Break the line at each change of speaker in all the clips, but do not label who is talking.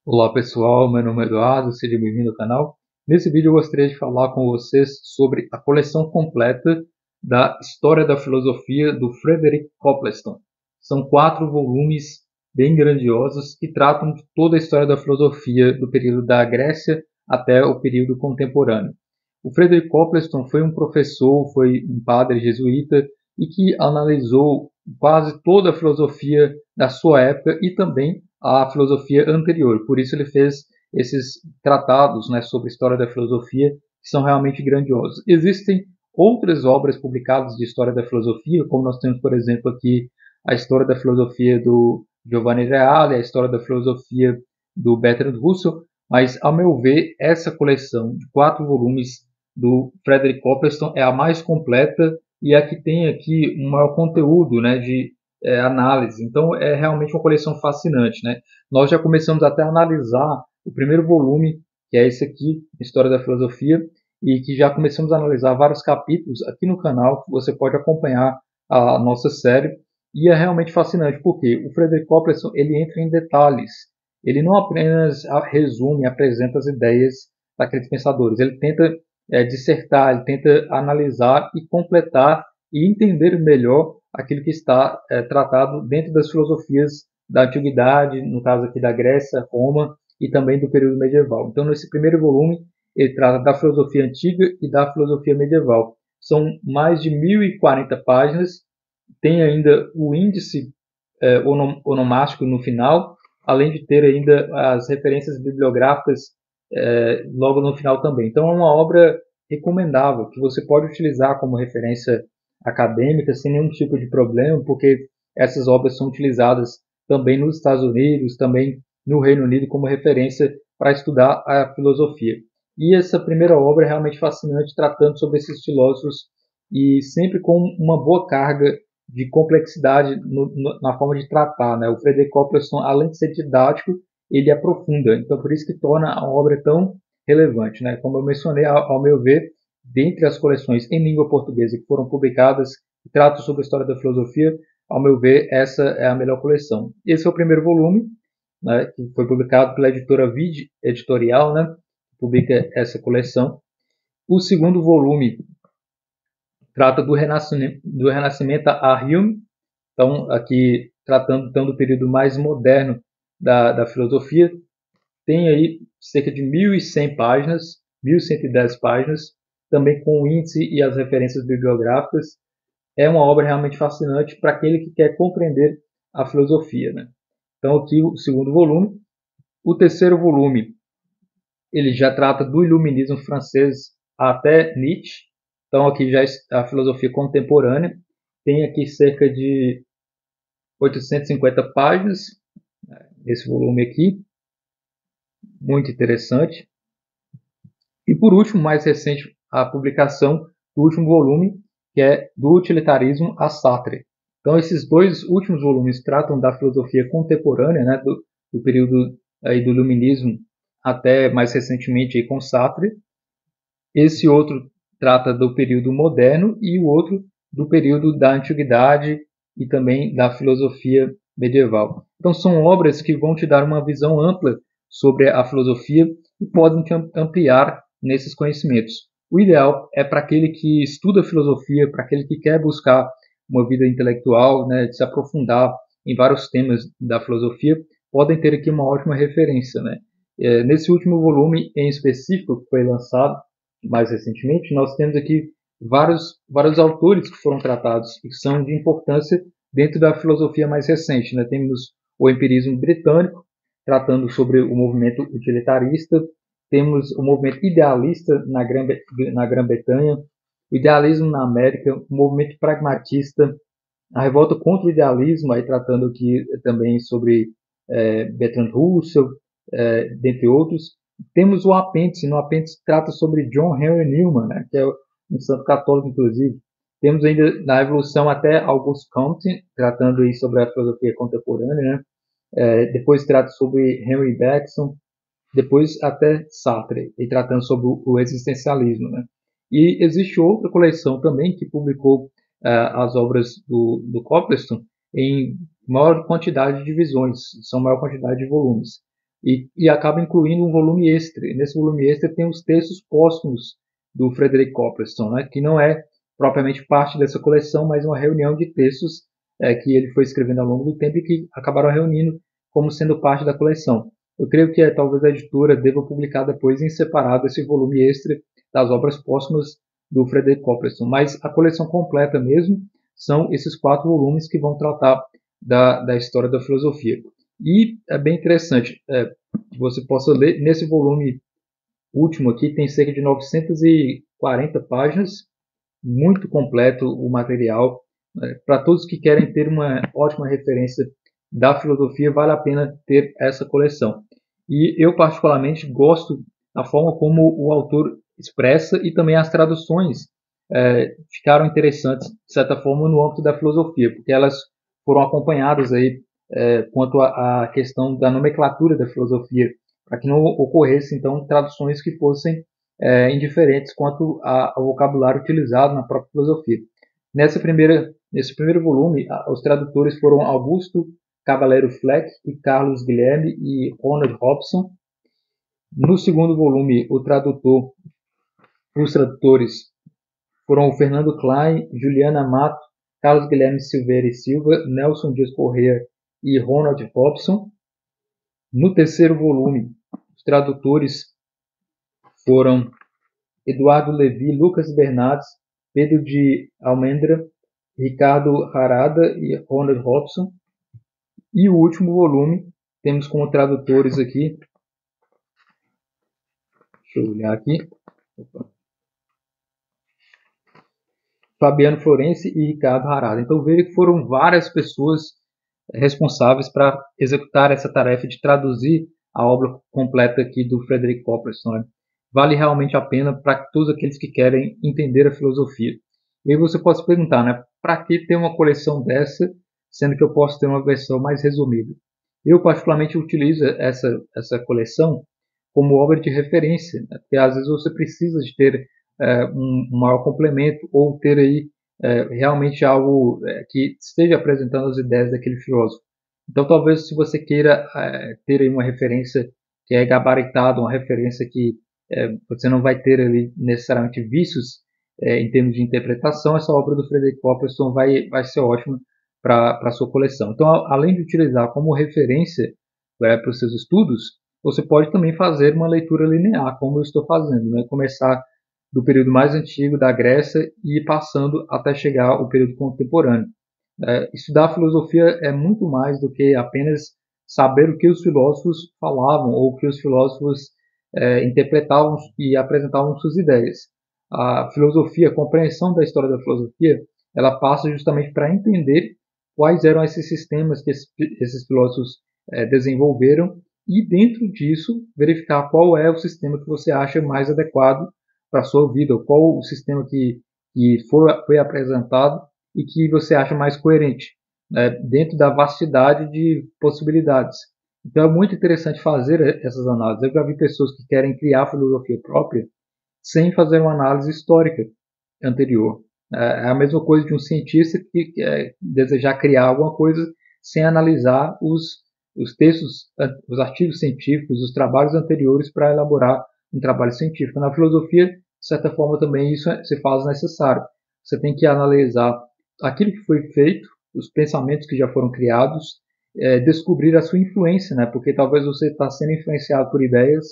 Olá pessoal, meu nome é Eduardo, seja bem-vindo ao canal. Nesse vídeo eu gostaria de falar com vocês sobre a coleção completa da História da Filosofia do Frederick Copleston. São 4 volumes bem grandiosos que tratam de toda a história da filosofia do período da Grécia até o período contemporâneo. O Frederick Copleston foi um professor, foi um padre jesuíta e que analisou quase toda a filosofia da sua época e também a filosofia anterior. Por isso ele fez esses tratados, né, sobre a história da filosofia que são realmente grandiosos. Existem outras obras publicadas de história da filosofia, como nós temos, por exemplo, aqui a história da filosofia do Giovanni Reale, a história da filosofia do Bertrand Russell, mas, ao meu ver, essa coleção de 4 volumes do Frederick Copleston é a mais completa e a que tem aqui um maior conteúdo, né, de análise. Então é realmente uma coleção fascinante, né? Nós já começamos até a analisar o primeiro volume, que é esse aqui, História da Filosofia, e que já começamos a analisar vários capítulos aqui no canal, que você pode acompanhar a nossa série. E é realmente fascinante, porque o Frederick Copleston ele entra em detalhes. Ele não apenas resume, apresenta as ideias daqueles pensadores. Ele tenta dissertar, ele tenta analisar e completar e entender melhor aquilo que está tratado dentro das filosofias da antiguidade, no caso aqui da Grécia, Roma e também do período medieval. Então, nesse primeiro volume, ele trata da filosofia antiga e da filosofia medieval. São mais de 1040 páginas, tem ainda o índice onomástico no final, além de ter ainda as referências bibliográficas logo no final também. Então, é uma obra recomendável, que você pode utilizar como referência acadêmica sem nenhum tipo de problema, porque essas obras são utilizadas também nos Estados Unidos, também no Reino Unido como referência para estudar a filosofia. E essa primeira obra é realmente fascinante, tratando sobre esses filósofos e sempre com uma boa carga de complexidade na forma de tratar, né? O Frederick Copleston, além de ser didático, ele aprofunda. Então, por isso que torna a obra tão relevante, né? Como eu mencionei, ao meu ver, dentre as coleções em língua portuguesa que foram publicadas, que tratam sobre a história da filosofia, ao meu ver, essa é a melhor coleção. Esse é o primeiro volume, né, que foi publicado pela editora Vide Editorial, né, que publica essa coleção. O segundo volume trata do Renascimento a Hume, então aqui tratando então do período mais moderno da filosofia. Tem aí cerca de 1.100 páginas, 1.110 páginas, também com o índice e as referências bibliográficas. É uma obra realmente fascinante para aquele que quer compreender a filosofia, né? Então aqui o segundo volume. O terceiro volume ele já trata do iluminismo francês até Nietzsche. Então aqui já a filosofia contemporânea. Tem aqui cerca de 850 páginas, esse volume aqui, muito interessante. E por último, mais recente, a publicação do último volume, que é Do Utilitarismo a Sartre. Então esses dois últimos volumes tratam da filosofia contemporânea, né, do período aí do iluminismo até mais recentemente aí com Sartre. Esse outro trata do período moderno e o outro do período da antiguidade e também da filosofia medieval. Então são obras que vão te dar uma visão ampla sobre a filosofia e podem te ampliar nesses conhecimentos. O ideal é para aquele que estuda filosofia, para aquele que quer buscar uma vida intelectual, né, de se aprofundar em vários temas da filosofia, podem ter aqui uma ótima referência, né? Nesse último volume em específico que foi lançado mais recentemente, nós temos aqui vários autores que foram tratados e que são de importância dentro da filosofia mais recente, né? Temos o empirismo britânico, tratando sobre o movimento utilitarista, temos o movimento idealista na Grã-Bretanha, o idealismo na América, o movimento pragmatista, a revolta contra o idealismo, aí tratando aqui também sobre Bertrand Russell, dentre outros. Temos o apêndice, no apêndice trata sobre John Henry Newman, né, que é um santo católico, inclusive. Temos ainda na Evolução até Auguste Comte, tratando aí sobre a filosofia contemporânea, né? Depois trata sobre Henry Bergson, depois até Sartre, e tratando sobre o existencialismo, né? E existe outra coleção também que publicou as obras do Copleston em maior quantidade de divisões, são maior quantidade de volumes. e acaba incluindo um volume extra. E nesse volume extra tem os textos póstumos do Frederick Copleston, né, que não é propriamente parte dessa coleção, mas uma reunião de textos que ele foi escrevendo ao longo do tempo e que acabaram reunindo como sendo parte da coleção. Eu creio que talvez a editora deva publicar depois em separado esse volume extra das obras póstumas do Frederick Copleston, mas a coleção completa mesmo são esses 4 volumes que vão tratar da história da filosofia. E é bem interessante que você possa ler nesse volume último aqui, tem cerca de 940 páginas, muito completo o material. Para todos que querem ter uma ótima referência da filosofia, vale a pena ter essa coleção. E eu particularmente gosto da forma como o autor expressa e também as traduções ficaram interessantes, de certa forma, no âmbito da filosofia, porque elas foram acompanhadas aí quanto à questão da nomenclatura da filosofia, para que não ocorresse, então, traduções que fossem indiferentes quanto ao vocabulário utilizado na própria filosofia. Nesse primeiro volume, os tradutores foram Augusto Caballero Fleck e Carlos Guilherme e Ronald Robson. No segundo volume, os tradutores foram o Fernando Klein, Juliana Mato, Carlos Guilherme Silveira e Silva, Nelson Dias Corrêa e Ronald Robson. No terceiro volume, os tradutores foram Eduardo Levi, Lucas Bernardes, Pedro de Almendra, Ricardo Harada e Ronald Robson. E o último volume, temos como tradutores aqui, deixa eu olhar aqui, Fabiano Florenzi e Ricardo Harada. Então veja que foram várias pessoas responsáveis para executar essa tarefa de traduzir a obra completa aqui do Frederick Copleston. Né? Vale realmente a pena para todos aqueles que querem entender a filosofia. E aí você pode se perguntar, né, para que ter uma coleção dessa, sendo que eu posso ter uma versão mais resumida? Eu particularmente utilizo essa coleção como obra de referência, né? Porque às vezes você precisa de ter um maior complemento ou ter aí realmente algo que esteja apresentando as ideias daquele filósofo. Então, talvez se você queira ter aí uma referência que é gabaritada, uma referência que você não vai ter ali necessariamente vícios em termos de interpretação, essa obra do Frederick Copleston vai ser ótima para a sua coleção. Então, além de utilizar como referência para os seus estudos, você pode também fazer uma leitura linear, como eu estou fazendo, né? Começar do período mais antigo da Grécia e ir passando até chegar ao período contemporâneo. Estudar filosofia é muito mais do que apenas saber o que os filósofos falavam ou o que os filósofos interpretavam e apresentavam suas ideias. A filosofia, a compreensão da história da filosofia, ela passa justamente para entender quais eram esses sistemas que esses filósofos desenvolveram e, dentro disso, verificar qual é o sistema que você acha mais adequado para a sua vida, qual o sistema que foi apresentado e que você acha mais coerente, né, dentro da vastidade de possibilidades. Então é muito interessante fazer essas análises. Eu já vi pessoas que querem criar filosofia própria sem fazer uma análise histórica anterior. É a mesma coisa de um cientista que desejar criar alguma coisa sem analisar os textos, os artigos científicos, os trabalhos anteriores para elaborar um trabalho científico. Na filosofia, de certa forma, também isso se faz necessário. Você tem que analisar aquilo que foi feito, os pensamentos que já foram criados, descobrir a sua influência, né? Porque talvez você está sendo influenciado por ideias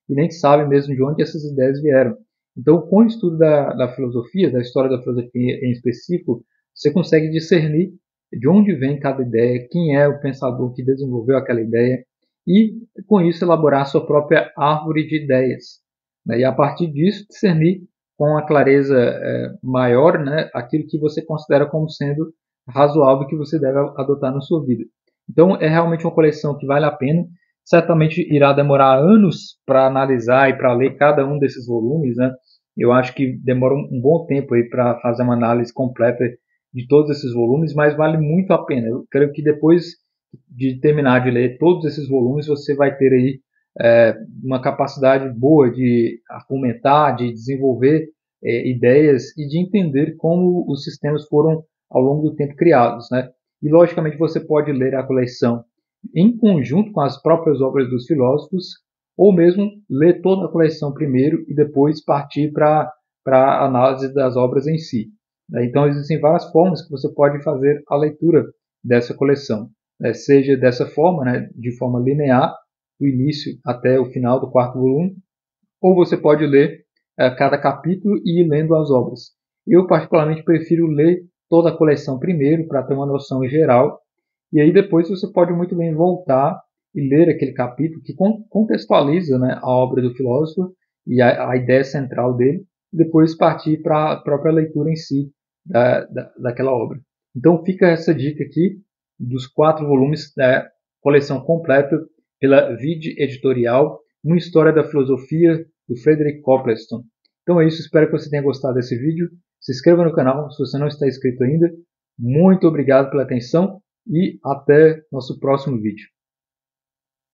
e nem sabe mesmo de onde essas ideias vieram. Então, com o estudo da filosofia, da história da filosofia em específico, você consegue discernir de onde vem cada ideia, quem é o pensador que desenvolveu aquela ideia, e com isso elaborar a sua própria árvore de ideias. Né? E a partir disso, discernir com a clareza maior, né, aquilo que você considera como sendo razoável que você deve adotar na sua vida. Então, é realmente uma coleção que vale a pena. Certamente irá demorar anos para analisar e para ler cada um desses volumes, né? Eu acho que demora um bom tempo aí para fazer uma análise completa de todos esses volumes, mas vale muito a pena. Eu creio que depois de terminar de ler todos esses volumes, você vai ter aí uma capacidade boa de argumentar, de desenvolver ideias e de entender como os sistemas foram ao longo do tempo criados, né? E logicamente você pode ler a coleção em conjunto com as próprias obras dos filósofos, ou mesmo ler toda a coleção primeiro e depois partir para a análise das obras em si. Então, existem várias formas que você pode fazer a leitura dessa coleção, seja dessa forma, de forma linear, do início até o final do quarto volume, ou você pode ler cada capítulo e ir lendo as obras. Eu, particularmente, prefiro ler toda a coleção primeiro, para ter uma noção geral, e aí depois você pode muito bem voltar e ler aquele capítulo que contextualiza, a obra do filósofo e a ideia central dele, e depois partir para a própria leitura em si daquela obra. Então fica essa dica aqui dos 4 volumes da coleção completa pela Vide Editorial, uma história da filosofia do Frederick Copleston. Então é isso, espero que você tenha gostado desse vídeo. Se inscreva no canal se você não está inscrito ainda. Muito obrigado pela atenção e até nosso próximo vídeo.